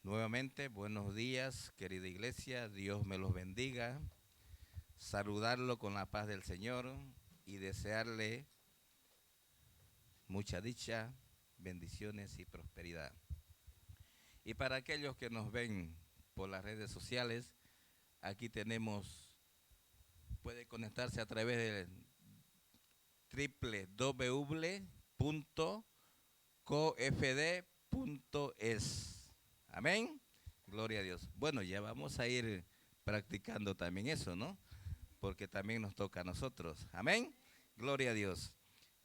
Nuevamente, buenos días, querida iglesia, Dios me los bendiga. Saludarlo con la paz del Señor y desearle mucha dicha, bendiciones y prosperidad. Y para aquellos que nos ven por las redes sociales, aquí tenemos, puede conectarse a través de www.cofd.es. Amén. Gloria a Dios. Bueno, ya vamos a ir practicando también eso, ¿no? Porque también nos toca a nosotros. Amén. Gloria a Dios.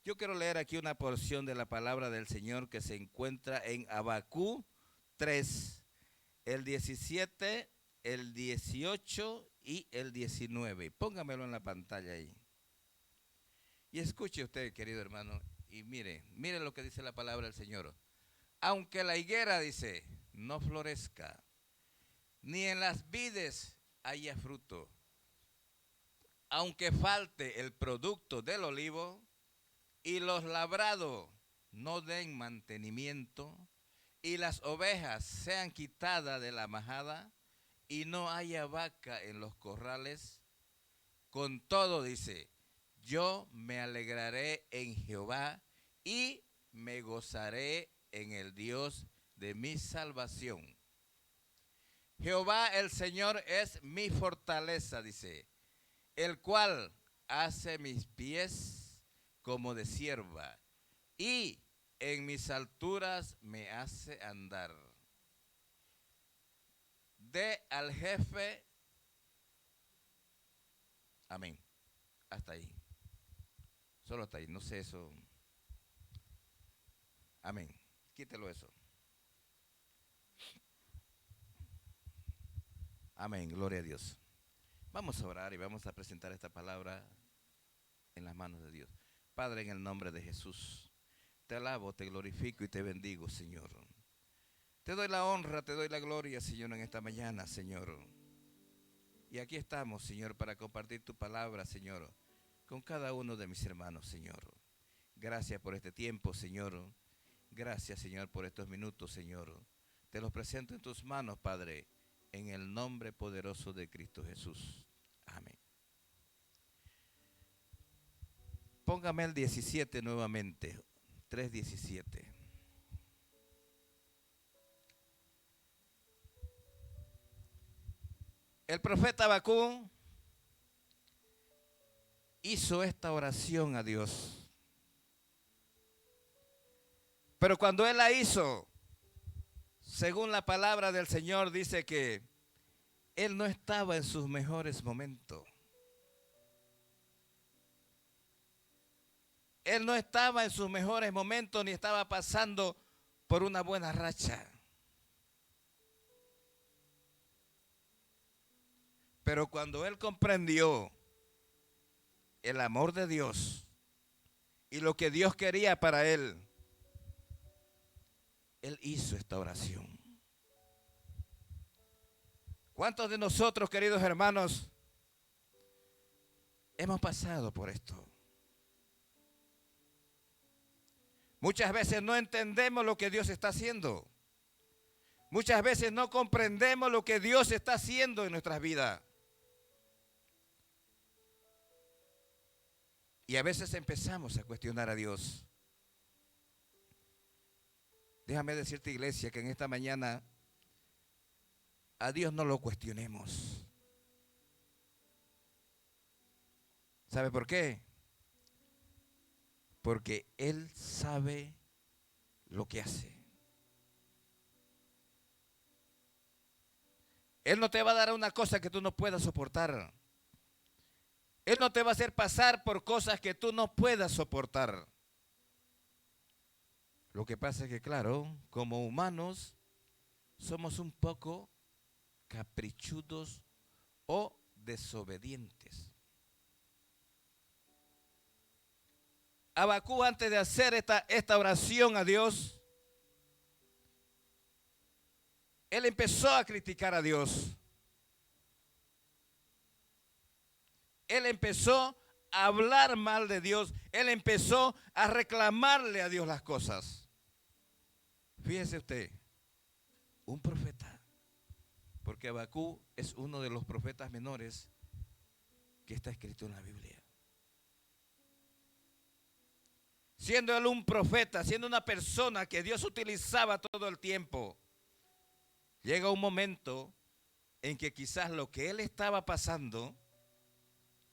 Yo quiero leer aquí una porción de la palabra del Señor que se encuentra en Habacuc 3, el 17, el 18 y el 19. Póngamelo en la pantalla ahí. Y escuche usted, querido hermano, y mire lo que dice la palabra del Señor. Aunque la higuera, dice, no florezca, ni en las vides haya fruto, aunque falte el producto del olivo y los labrados no den mantenimiento y las ovejas sean quitadas de la majada y no haya vaca en los corrales, con todo, dice, yo me alegraré en Jehová y me gozaré en el Dios de mi salvación. Jehová el Señor es mi fortaleza, dice, el cual hace mis pies como de sierva y en mis alturas me hace andar. Dé al jefe, amén, hasta ahí, solo hasta ahí, no sé eso, amén, quítelo eso. Amén, gloria a Dios. Vamos a orar y vamos a presentar esta palabra en las manos de Dios. Padre, en el nombre de Jesús, te alabo, te glorifico y te bendigo, Señor. Te doy la honra, te doy la gloria, Señor, en esta mañana, Señor. Y aquí estamos, Señor, para compartir tu palabra, Señor, con cada uno de mis hermanos, Señor. Gracias por este tiempo, Señor. Gracias, Señor, por estos minutos, Señor. Te los presento en tus manos, Padre, en el nombre poderoso de Cristo Jesús. Amén. Póngame el 17 nuevamente, 3:17. El profeta Habacuc hizo esta oración a Dios. Pero cuando él la hizo, según la palabra del Señor, dice que él no estaba en sus mejores momentos. Él no estaba en sus mejores momentos ni estaba pasando por una buena racha. Pero cuando él comprendió el amor de Dios y lo que Dios quería para él hizo esta oración. ¿Cuántos de nosotros, queridos hermanos, hemos pasado por esto? Muchas veces no entendemos lo que Dios está haciendo. Muchas veces no comprendemos lo que Dios está haciendo en nuestras vidas. Y a veces empezamos a cuestionar a Dios. Déjame decirte, iglesia, que en esta mañana a Dios no lo cuestionemos. ¿Sabe por qué? Porque Él sabe lo que hace. Él no te va a dar una cosa que tú no puedas soportar. Él no te va a hacer pasar por cosas que tú no puedas soportar. Lo que pasa es que, claro, como humanos, somos un poco caprichudos o desobedientes. Habacuc, antes de hacer esta oración a Dios, él empezó a criticar a Dios. Él empezó a hablar mal de Dios. Él empezó a reclamarle a Dios las cosas. Fíjese usted, un profeta Porque Habacuc es uno de los profetas menores que está escrito en la Biblia. Siendo él un profeta, siendo una persona que Dios utilizaba todo el tiempo, llega un momento en que quizás lo que él estaba pasando,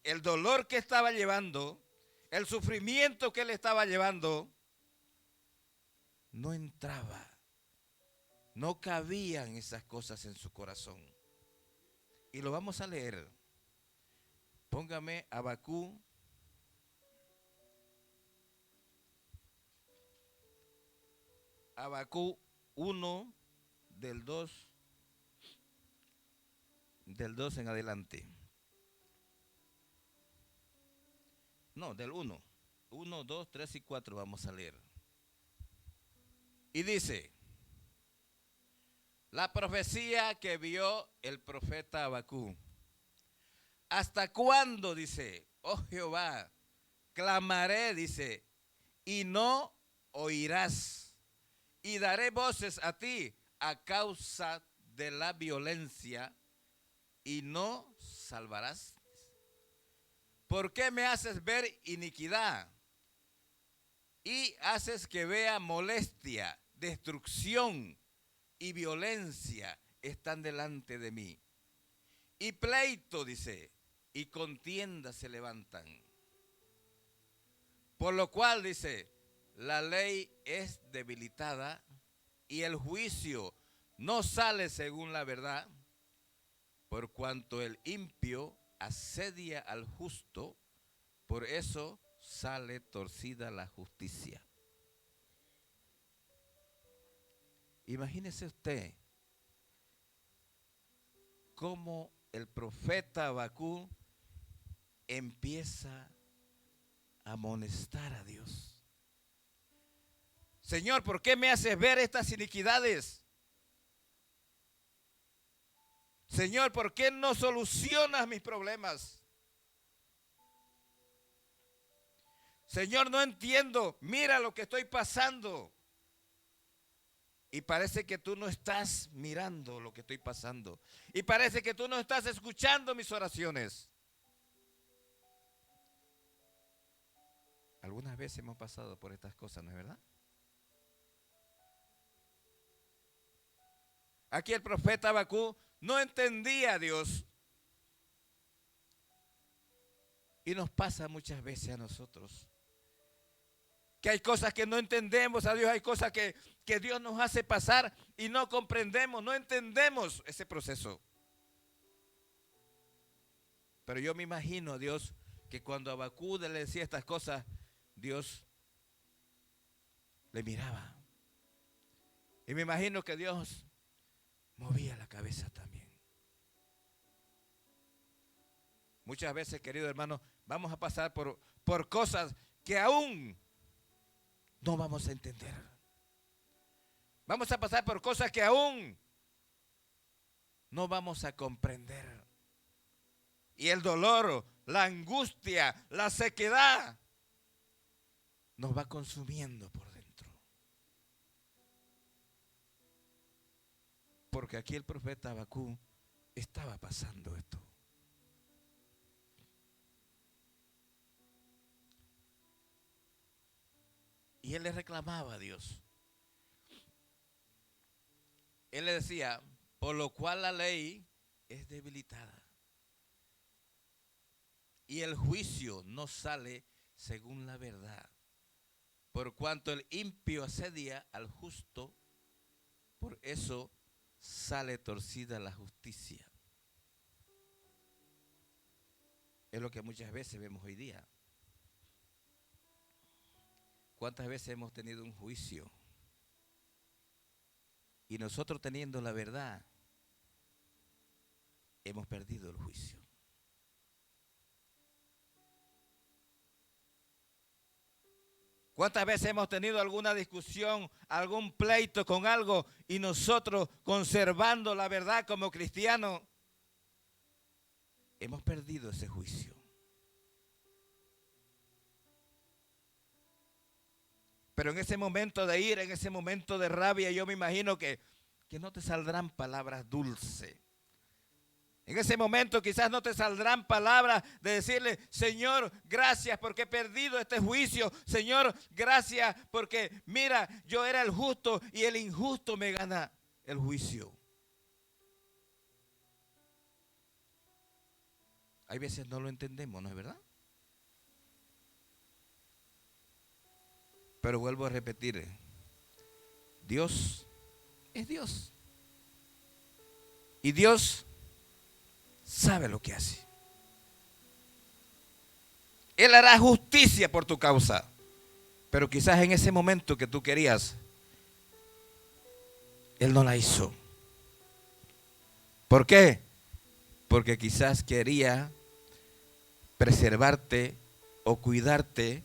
el dolor que estaba llevando, el sufrimiento que él estaba llevando, no entraba, no cabían esas cosas en su corazón. Y lo vamos a leer. Póngame Habacuc. Habacuc 1 del 2 en adelante. No, del 1. 1, 2, 3 y 4 vamos a leer. Y dice, la profecía que vio el profeta Habacuc. ¿Hasta cuándo, dice, oh Jehová, clamaré, dice, y no oirás? Y daré voces a ti a causa de la violencia y no salvarás. ¿Por qué me haces ver iniquidad y haces que vea molestia, destrucción y violencia están delante de mí? Y pleito, dice, y contienda se levantan. Por lo cual, dice, la ley es debilitada y el juicio no sale según la verdad, por cuanto el impío asedia al justo, por eso sale torcida la justicia. Imagínese usted cómo el profeta Habacuc empieza a amonestar a Dios. Señor, ¿por qué me haces ver estas iniquidades? Señor, ¿por qué no solucionas mis problemas? Señor, no entiendo, mira lo que estoy pasando. Y parece que tú no estás mirando lo que estoy pasando. Y parece que tú no estás escuchando mis oraciones. Algunas veces hemos pasado por estas cosas, ¿no es verdad? Aquí el profeta Habacuc no entendía a Dios. Y nos pasa muchas veces a nosotros. Que hay cosas que no entendemos a Dios, hay cosas que Dios nos hace pasar y no comprendemos, no entendemos ese proceso. Pero yo me imagino a Dios que cuando Habacuc le decía estas cosas, Dios le miraba. Y me imagino que Dios movía la cabeza también. Muchas veces, querido hermano, vamos a pasar por cosas que aún no vamos a entender. Vamos a pasar por cosas que aún no vamos a comprender. Y el dolor, la angustia, la sequedad nos va consumiendo por dentro. Porque aquí el profeta Habacuc estaba pasando esto. Y él le reclamaba a Dios. Él le decía, por lo cual la ley es debilitada. Y el juicio no sale según la verdad. Por cuanto el impío asedia al justo, por eso sale torcida la justicia. Es lo que muchas veces vemos hoy día. ¿Cuántas veces hemos tenido un juicio? Y nosotros teniendo la verdad, hemos perdido el juicio. ¿Cuántas veces hemos tenido alguna discusión, algún pleito con algo y nosotros conservando la verdad como cristianos, hemos perdido ese juicio? Pero en ese momento de ira, en ese momento de rabia, yo me imagino que no te saldrán palabras dulces. En ese momento quizás no te saldrán palabras de decirle, Señor, gracias porque he perdido este juicio. Señor, gracias porque, mira, yo era el justo y el injusto me gana el juicio. Hay veces no lo entendemos, ¿no es verdad? Pero vuelvo a repetir, Dios es Dios. Y Dios sabe lo que hace. Él hará justicia por tu causa. Pero quizás en ese momento que tú querías, Él no la hizo. ¿Por qué? Porque quizás quería preservarte o cuidarte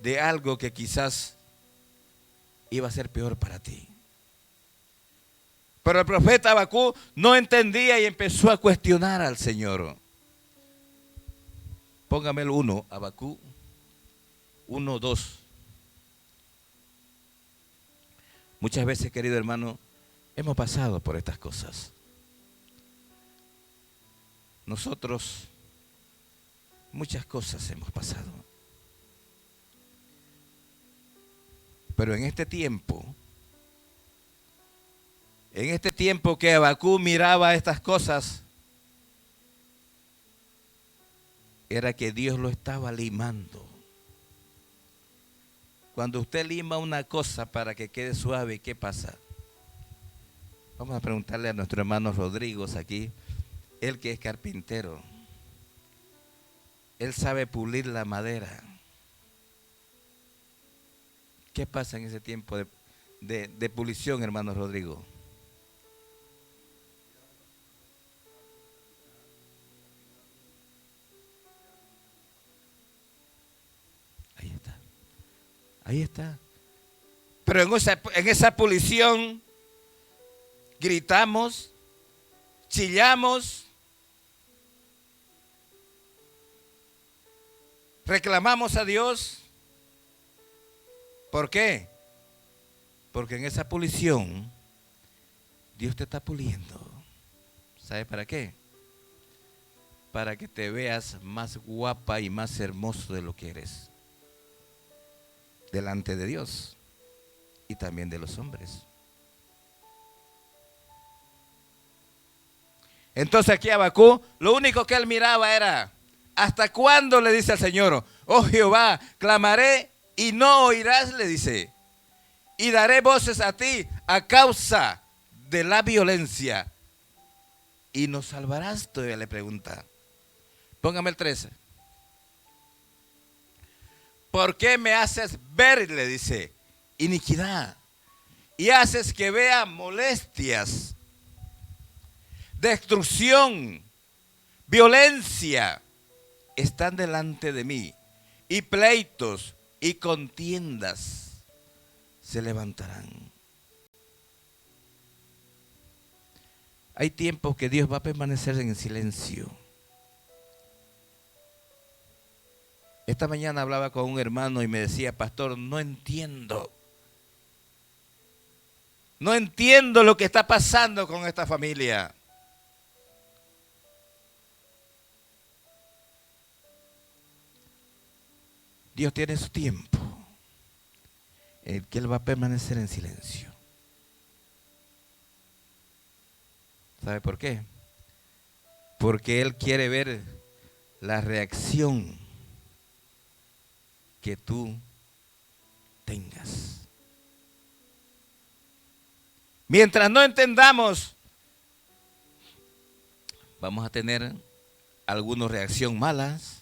de algo que quizás iba a ser peor para ti. Pero el profeta Habacuc no entendía y empezó a cuestionar al Señor. Póngame el 1, Habacuc 1:2. Muchas veces, querido hermano, hemos pasado por estas cosas. Nosotros, muchas cosas hemos pasado. Pero en este tiempo que Habacuc miraba estas cosas, era que Dios lo estaba limando. Cuando usted lima una cosa para que quede suave, ¿qué pasa? Vamos a preguntarle a nuestro hermano Rodrigo aquí, él que es carpintero. Él sabe pulir la madera. ¿Qué pasa en ese tiempo de pulición, hermano Rodrigo? Ahí está. Ahí está. Pero en esa pulición gritamos, chillamos, reclamamos a Dios. ¿Por qué? Porque en esa pulición Dios te está puliendo. ¿Sabe para qué? Para que te veas más guapa y más hermoso de lo que eres. Delante de Dios y también de los hombres. Entonces aquí Habacuc, lo único que él miraba era, ¿hasta cuándo? Le dice al Señor, oh Jehová, clamaré y no oirás, le dice, y daré voces a ti a causa de la violencia, y nos salvarás, todavía le pregunta. Póngame el 13. ¿Por qué me haces ver, le dice, iniquidad? Y haces que vea molestias, destrucción, violencia, están delante de mí, y pleitos y contiendas se levantarán. Hay tiempos que Dios va a permanecer en silencio. Esta mañana hablaba con un hermano y me decía, pastor, no entiendo lo que está pasando con esta familia. Dios tiene su tiempo en el que Él va a permanecer en silencio. ¿Sabe por qué? Porque Él quiere ver la reacción que tú tengas. Mientras no entendamos, vamos a tener algunos reacción malas,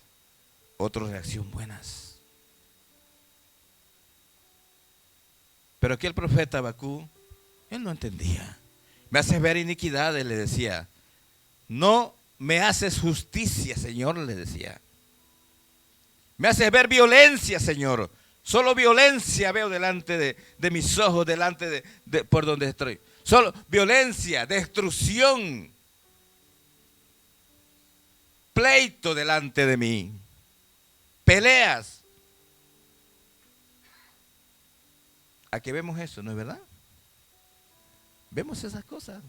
otros reacción buenas. Pero aquí el profeta Habacuc, él no entendía. Me haces ver iniquidades, le decía. No me haces justicia, Señor, le decía. Me haces ver violencia, Señor. Solo violencia veo delante de mis ojos, delante de por donde estoy. Solo violencia, destrucción, pleito delante de mí, peleas. ¿A qué vemos eso, no es verdad? Vemos esas cosas.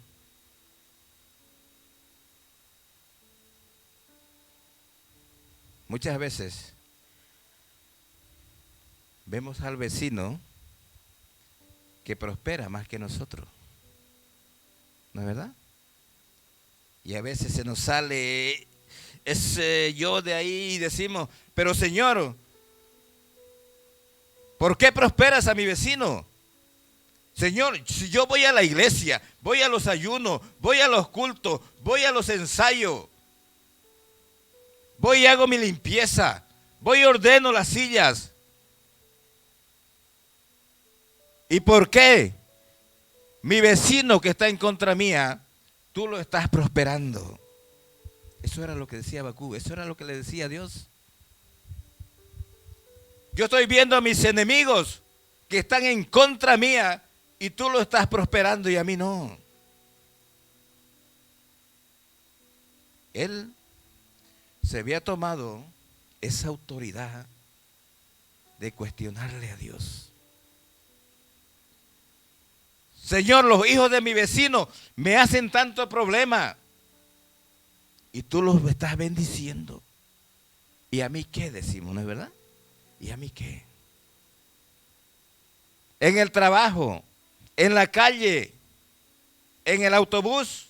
Muchas veces vemos al vecino que prospera más que nosotros, ¿no es verdad? Y a veces se nos sale ese yo de ahí y decimos, pero Señor, ¿por qué prosperas a mi vecino? Señor, si yo voy a la iglesia, voy a los ayunos, voy a los cultos, voy a los ensayos, voy y hago mi limpieza, voy y ordeno las sillas. ¿Y por qué mi vecino que está en contra mía, tú lo estás prosperando? Eso era lo que decía Habacuc, eso era lo que le decía a Dios. Yo estoy viendo a mis enemigos que están en contra mía y tú lo estás prosperando y a mí no. Él se había tomado esa autoridad de cuestionarle a Dios. Señor, los hijos de mi vecino me hacen tanto problema y tú los estás bendiciendo. ¿Y a mí qué decimos, no es verdad? ¿Y a mí qué? En el trabajo, en la calle, en el autobús.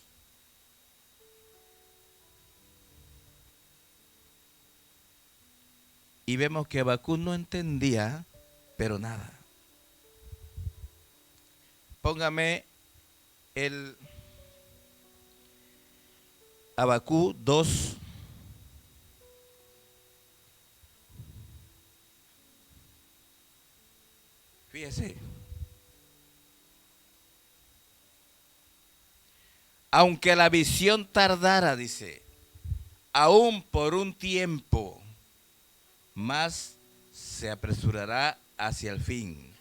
Y vemos que Habacuc no entendía, pero nada. Póngame el Habacuc 2. Fíjese. Aunque la visión tardara, dice, aún por un tiempo, más se apresurará hacia el fin.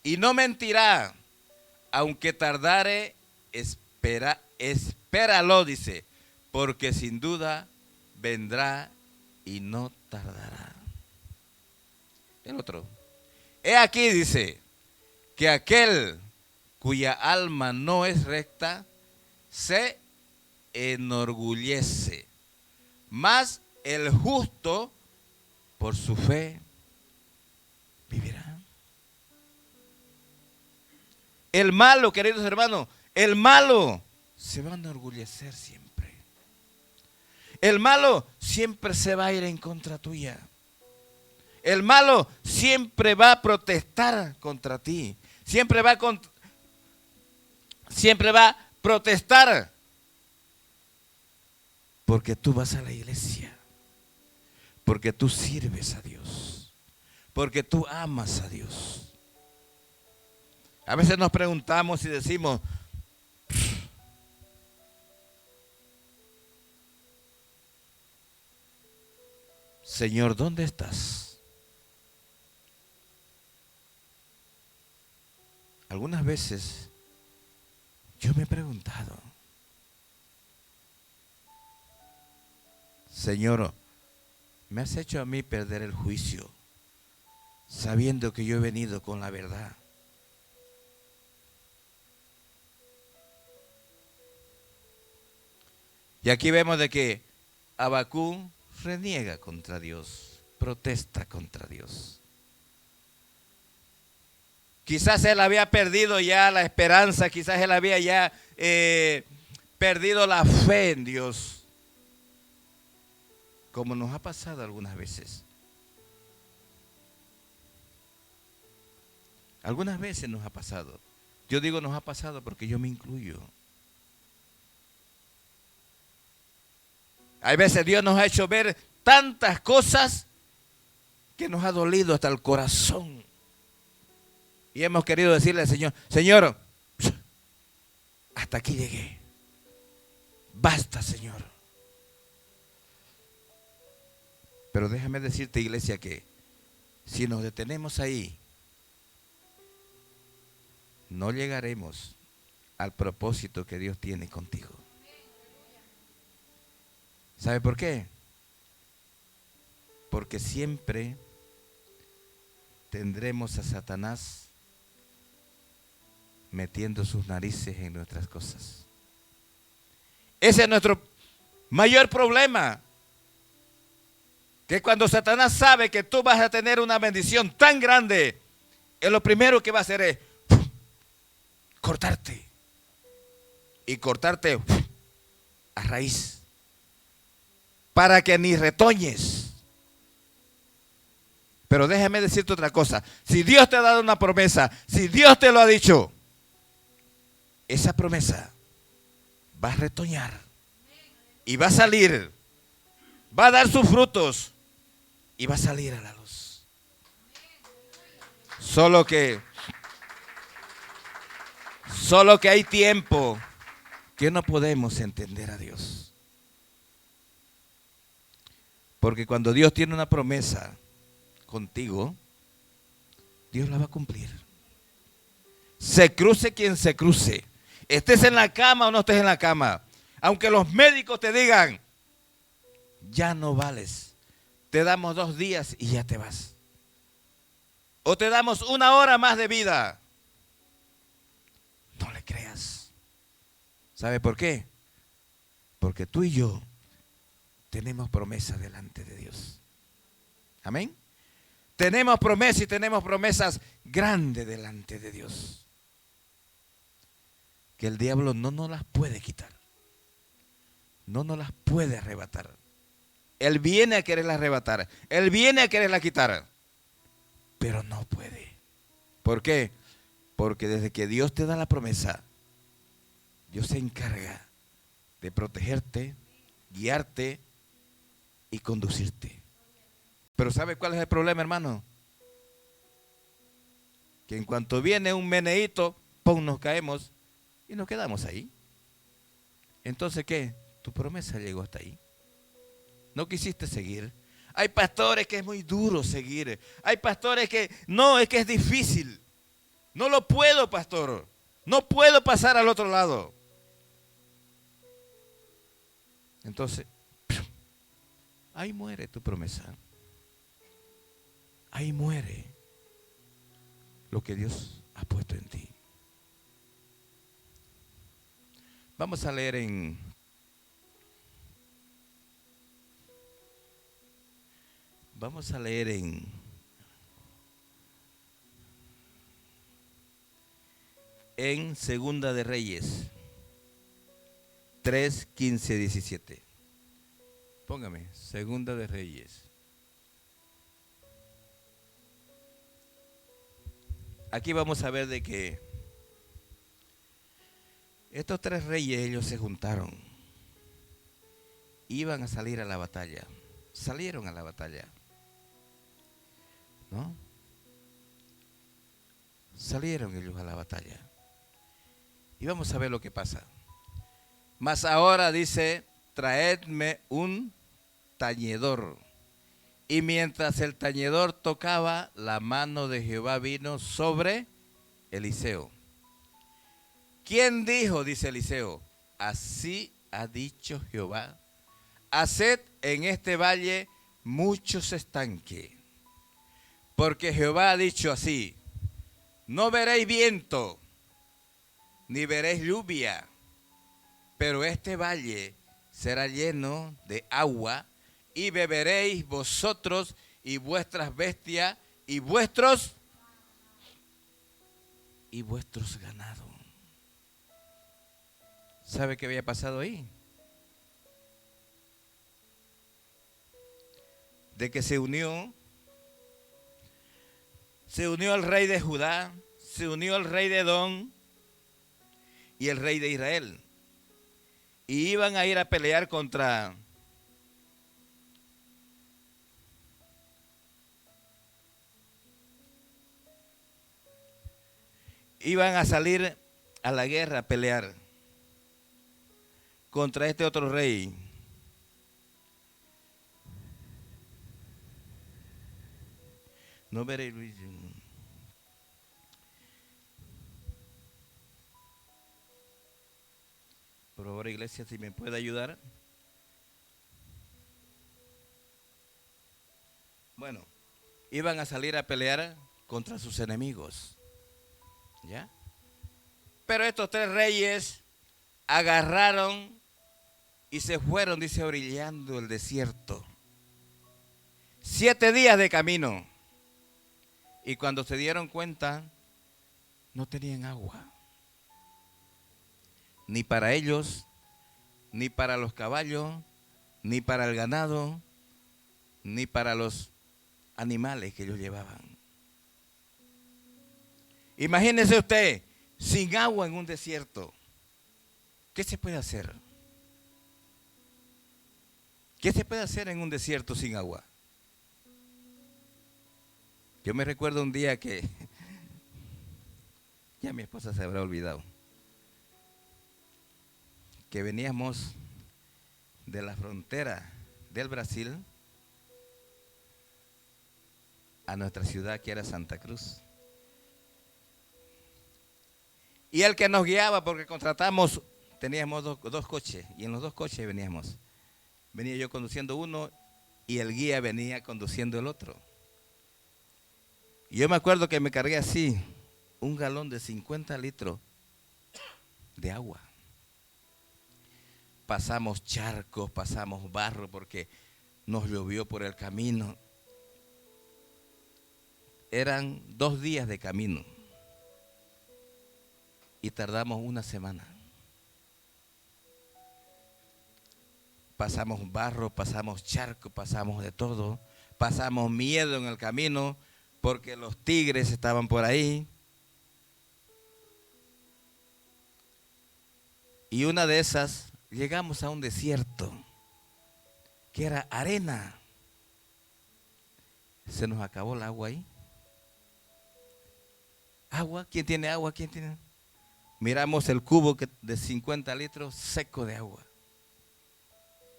Y no mentirá, aunque tardare, espéralo, dice, porque sin duda vendrá y no tardará. El otro. He aquí, dice, que aquel cuya alma no es recta, se enorgullece, mas el justo por su fe vivirá. El malo, queridos hermanos, el malo se va a enorgullecer siempre. El malo siempre se va a ir en contra tuya. El malo siempre va a protestar contra ti. Siempre va a protestar porque tú vas a la iglesia, porque tú sirves a Dios, porque tú amas a Dios. A veces nos preguntamos y decimos, Señor, ¿dónde estás? Algunas veces yo me he preguntado, Señor, me has hecho a mí perder el juicio, sabiendo que yo he venido con la verdad. Y aquí vemos de que Habacuc reniega contra Dios, protesta contra Dios. Quizás él había perdido ya la esperanza, quizás él había ya perdido la fe en Dios, como nos ha pasado algunas veces. Algunas veces nos ha pasado. Yo digo nos ha pasado porque yo me incluyo. Hay veces Dios nos ha hecho ver tantas cosas que nos ha dolido hasta el corazón. Y hemos querido decirle al Señor, Señor, hasta aquí llegué. Basta, Señor. Pero déjame decirte, iglesia, que si nos detenemos ahí, no llegaremos al propósito que Dios tiene contigo. ¿Sabe por qué? Porque siempre tendremos a Satanás metiendo sus narices en nuestras cosas. Ese es nuestro mayor problema. Que cuando Satanás sabe que tú vas a tener una bendición tan grande, él lo primero que va a hacer es cortarte. Y cortarte a raíz. Para que ni retoñes. Pero déjame decirte otra cosa. Si Dios te ha dado una promesa, si Dios te lo ha dicho, esa promesa va a retoñar. Y va a salir. Va a dar sus frutos. Y va a salir a la luz. Solo que hay tiempo que no podemos entender a Dios. Porque cuando Dios tiene una promesa contigo, Dios la va a cumplir. Se cruce quien se cruce. Estés en la cama o no estés en la cama. Aunque los médicos te digan, ya no vales. Te damos 2 días y ya te vas. O te damos 1 hora más de vida. No le creas. ¿Sabe por qué? Porque tú y yo tenemos promesa delante de Dios. Amén. Tenemos promesas y tenemos promesas grandes delante de Dios. Que el diablo no nos las puede quitar. No nos las puede arrebatar. Él viene a quererla arrebatar. Él viene a quererla quitar. Pero no puede. ¿Por qué? Porque desde que Dios te da la promesa, Dios se encarga de protegerte, guiarte y conducirte. Pero ¿sabe cuál es el problema, hermano? Que en cuanto viene un meneíto, ¡pum!, nos caemos y nos quedamos ahí. Entonces, ¿qué? Tu promesa llegó hasta ahí. No quisiste seguir. Hay pastores que es muy duro seguir. Hay pastores que no, es que es difícil. No lo puedo, pastor. No puedo pasar al otro lado. Entonces, ahí muere tu promesa. Ahí muere lo que Dios ha puesto en ti. Vamos a leer en Segunda de Reyes 3, 15, 17. Póngame, Segunda de Reyes. Aquí vamos a ver de que estos 3 reyes, ellos se juntaron. Iban a salir a la batalla. Salieron a la batalla. ¿No? Salieron ellos a la batalla. Y vamos a ver lo que pasa. Mas ahora dice, traedme un tañedor. Y mientras el tañedor tocaba, la mano de Jehová vino sobre Eliseo. ¿Quién dijo? Dice Eliseo. Así ha dicho Jehová. Haced en este valle muchos estanques. Porque Jehová ha dicho así. No veréis viento, ni veréis lluvia, pero este valle será lleno de agua, y beberéis vosotros y vuestras bestias y vuestros ganados. ¿Sabe qué había pasado ahí? De que se unió el rey de Judá, se unió el rey de Edom y el rey de Israel. Y iban a ir a pelear iban a salir a la guerra a pelear contra este otro rey. No veré, Luis. Por favor, iglesia, si me puede ayudar. Bueno, iban a salir a pelear contra sus enemigos. ¿Ya? Pero estos 3 reyes agarraron y se fueron, dice, orillando el desierto. 7 días de camino. Y cuando se dieron cuenta, no tenían agua. Ni para ellos, ni para los caballos, ni para el ganado, ni para los animales que ellos llevaban. Imagínese usted, sin agua en un desierto. ¿Qué se puede hacer? ¿Qué se puede hacer en un desierto sin agua? Yo me recuerdo un día que, ya mi esposa se habrá olvidado, que veníamos de la frontera del Brasil a nuestra ciudad, que era Santa Cruz. Y el que nos guiaba, porque contratamos, teníamos dos coches, y en los 2 coches veníamos. Venía yo conduciendo uno y el guía venía conduciendo el otro. Y yo me acuerdo que me cargué así, un galón de 50 litros de agua. Pasamos charcos, pasamos barro porque nos llovió por el camino. Eran 2 días de camino y tardamos 1 semana. Pasamos barro, pasamos charco, pasamos de todo. Pasamos miedo en el camino porque los tigres estaban por ahí. Y una de esas, llegamos a un desierto que era arena. Se nos acabó el agua ahí. ¿Agua? ¿Quién tiene agua? ¿Quién tiene? Miramos el cubo de 50 litros seco de agua.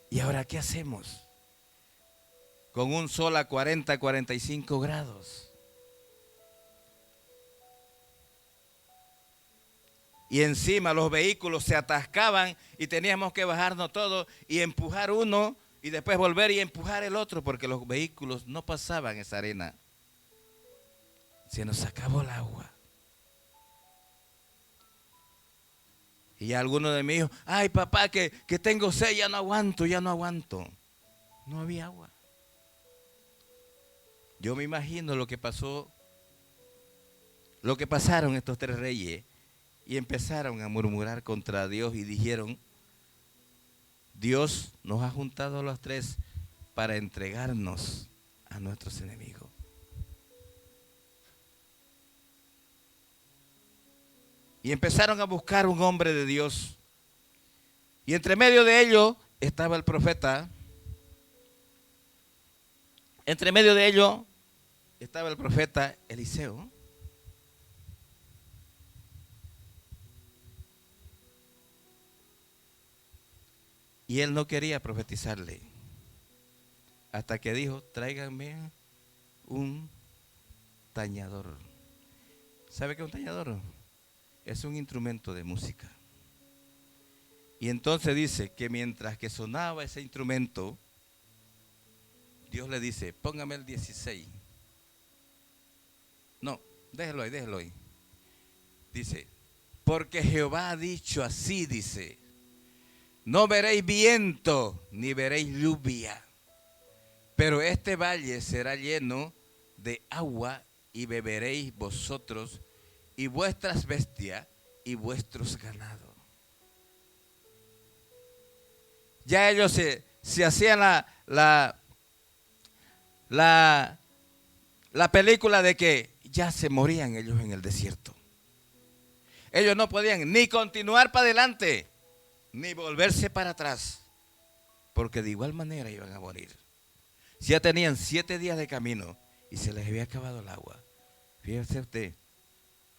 ¿Y ahora qué hacemos? Con un sol a 40, 45 grados. Y encima los vehículos se atascaban y teníamos que bajarnos todos y empujar uno y después volver y empujar el otro porque los vehículos no pasaban esa arena. Se nos acabó el agua. Y algunos de mis hijos, ay papá, que tengo sed, ya no aguanto, ya no aguanto. No había agua. Yo me imagino lo que pasó, lo que pasaron estos 3 reyes. Y empezaron a murmurar contra Dios y dijeron, Dios nos ha juntado a los 3 para entregarnos a nuestros enemigos. Y empezaron a buscar un hombre de Dios. Y entre medio de ellos estaba el profeta. Entre medio de ellos estaba el profeta Eliseo. Y él no quería profetizarle. Hasta que dijo, tráiganme un tañador. ¿Sabe qué es un tañador? Es un instrumento de música. Y entonces dice que mientras que sonaba ese instrumento, Dios le dice, póngame el 16. No, déjelo ahí. Dice, porque Jehová ha dicho así, dice, no veréis viento ni veréis lluvia, pero este valle será lleno de agua y beberéis vosotros y vuestras bestias y vuestros ganados. Ya ellos se hacían la película de que ya se morían ellos en el desierto. Ellos no podían ni continuar para adelante, ni volverse para atrás, porque de igual manera iban a morir. Ya tenían 7 días de camino y se les había acabado el agua. Fíjese usted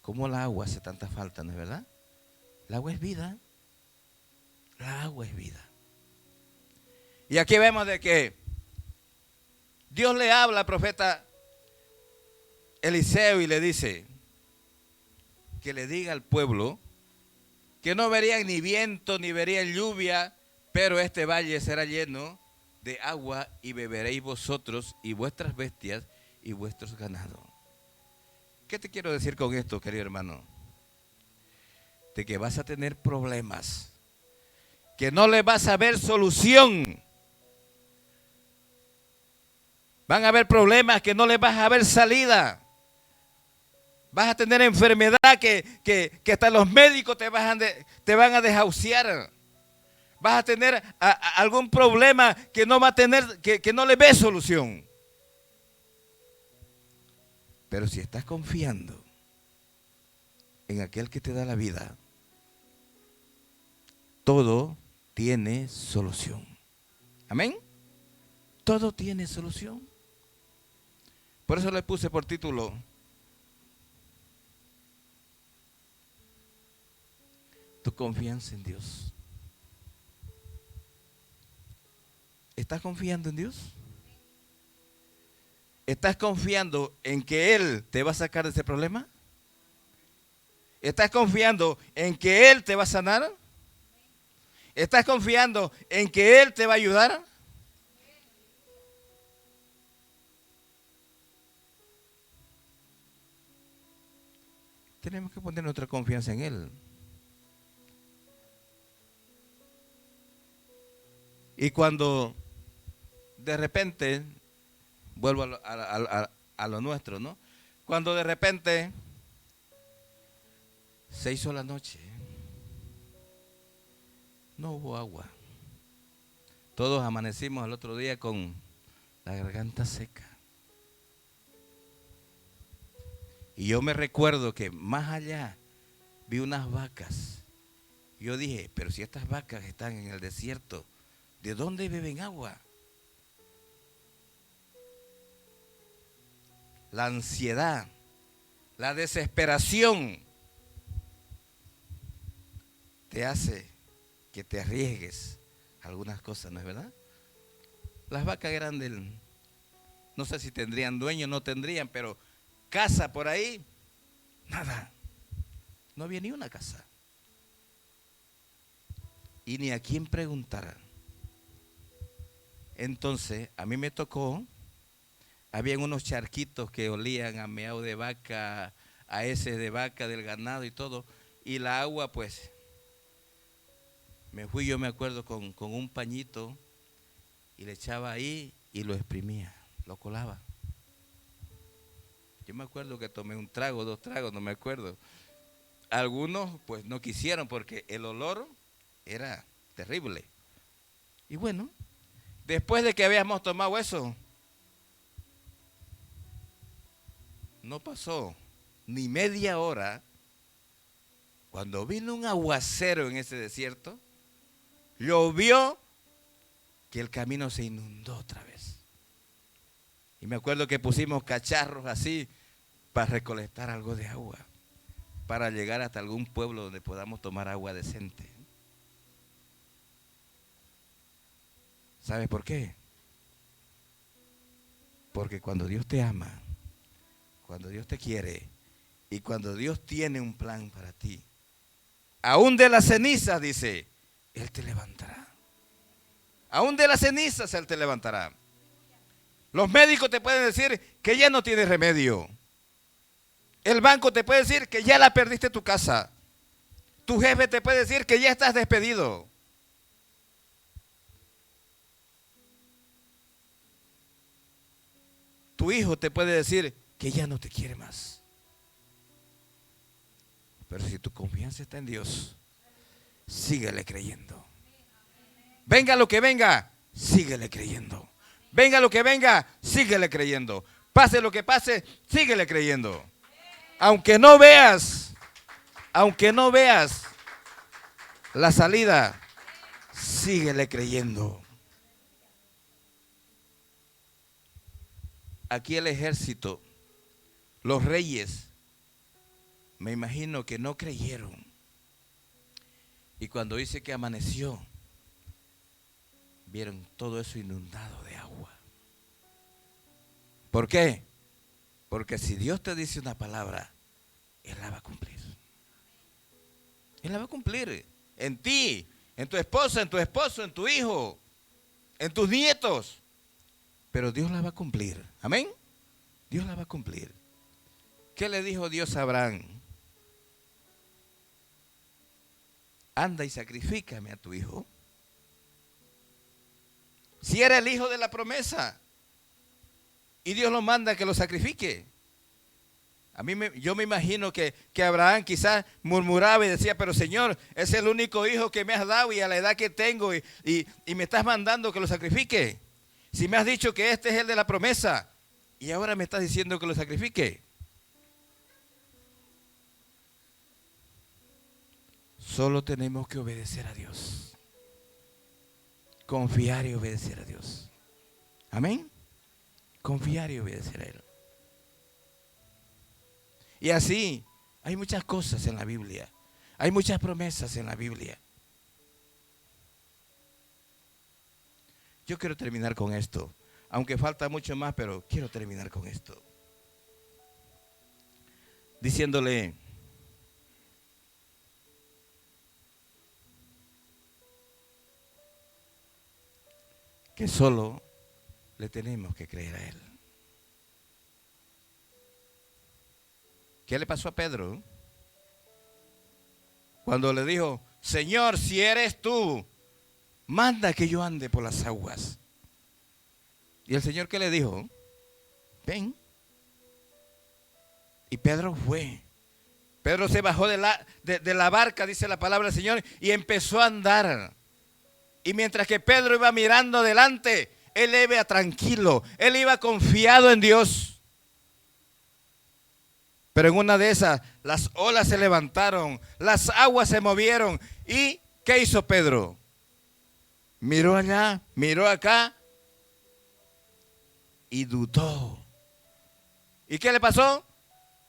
cómo el agua hace tanta falta, ¿no es verdad? El agua es vida. La agua es vida. Y aquí vemos de que Dios le habla al profeta Eliseo y le dice que le diga al pueblo que no verían ni viento ni verían lluvia, pero este valle será lleno de agua y beberéis vosotros y vuestras bestias y vuestros ganados. ¿Qué te quiero decir con esto, querido hermano? De que vas a tener problemas, que no le vas a ver solución. Van a haber problemas que no les vas a ver salida. Vas a tener enfermedad que hasta los médicos te van a desahuciar. Vas a tener algún problema que no va a tener, que no le ves solución. Pero si estás confiando en aquel que te da la vida, todo tiene solución. Amén. Todo tiene solución. Por eso le puse por título: tu confianza en Dios. ¿Estás confiando en Dios? ¿Estás confiando en que Él te va a sacar de ese problema? ¿Estás confiando en que Él te va a sanar? ¿Estás confiando en que Él te va a ayudar? Tenemos que poner nuestra confianza en Él. Y cuando de repente, vuelvo a lo nuestro, ¿no? Cuando de repente se hizo la noche, no hubo agua. Todos amanecimos al otro día con la garganta seca. Y yo me recuerdo que más allá vi unas vacas. Yo dije, pero si estas vacas están en el desierto, ¿de dónde beben agua? La ansiedad, la desesperación te hace que te arriesgues a algunas cosas, ¿no es verdad? Las vacas eran no sé si tendrían dueño o no tendrían, pero casa por ahí, nada. No había ni una casa. Y ni a quién preguntar. Entonces, a mí me tocó, habían unos charquitos que olían a meao de vaca, a heces de vaca, del ganado y todo. Y la agua, pues, me fui, yo me acuerdo, con un pañito y le echaba ahí y lo exprimía, lo colaba. Yo me acuerdo que tomé un trago, 2 tragos, no me acuerdo. Algunos pues no quisieron porque el olor era terrible. Y bueno, después de que habíamos tomado eso, no pasó ni media hora, cuando vino un aguacero en ese desierto, llovió que el camino se inundó otra vez. Y me acuerdo que pusimos cacharros así para recolectar algo de agua, para llegar hasta algún pueblo donde podamos tomar agua decente. ¿Sabes por qué? Porque cuando Dios te ama, cuando Dios te quiere y cuando Dios tiene un plan para ti, aún de las cenizas, dice, Él te levantará. Aún de las cenizas Él te levantará. Los médicos te pueden decir que ya no tienes remedio. El banco te puede decir que ya la perdiste tu casa. Tu jefe te puede decir que ya estás despedido. Tu hijo te puede decir que ya no te quiere más. Pero si tu confianza está en Dios, síguele creyendo. Venga lo que venga, síguele creyendo. Venga lo que venga, síguele creyendo. Pase lo que pase, síguele creyendo. Aunque no veas la salida, síguele creyendo. Aquí el ejército, los reyes, me imagino que no creyeron. Y cuando dice que amaneció, vieron todo eso inundado de agua. ¿Por qué? Porque si Dios te dice una palabra, Él la va a cumplir. Él la va a cumplir en ti, en tu esposa, en tu esposo, en tu hijo, en tus nietos. Pero Dios la va a cumplir. Amén. Dios la va a cumplir. ¿Qué le dijo Dios a Abraham? Anda y sacrifícame a tu hijo. Si era el hijo de la promesa. y Dios lo manda que lo sacrifique. Yo me imagino que Abraham quizás murmuraba y decía, pero Señor, es el único hijo que me has dado y a la edad que tengo y me estás mandando que lo sacrifique. Si me has dicho que este es el de la promesa y ahora me estás diciendo que lo sacrifique. Solo tenemos que obedecer a Dios. Confiar y obedecer a Dios. Amén. Confiar y obedecer a Él. Y así, hay muchas cosas en la Biblia. Hay muchas promesas en la Biblia. Yo quiero terminar con esto. Aunque falta mucho más, pero quiero terminar con esto. Diciéndole que solo le tenemos que creer a Él. ¿Qué le pasó a Pedro? Cuando le dijo, Señor, si eres tú, manda que yo ande por las aguas. ¿Y el Señor qué le dijo? Ven. Y Pedro fue. Pedro se bajó de la barca, dice la palabra del Señor, y empezó a andar. Y mientras que Pedro iba mirando adelante, él iba tranquilo, él iba confiado en Dios. Pero en una de esas, las olas se levantaron, las aguas se movieron. ¿Y qué hizo Pedro? Miró allá, miró acá y dudó. ¿Y qué le pasó?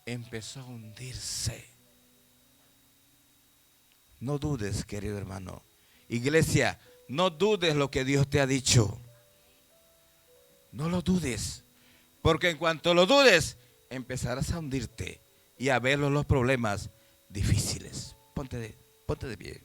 Empezó a hundirse. No dudes, querido hermano. Iglesia, no dudes lo que Dios te ha dicho. No lo dudes. Porque en cuanto lo dudes, empezarás a hundirte y a ver los problemas difíciles. Ponte de pie.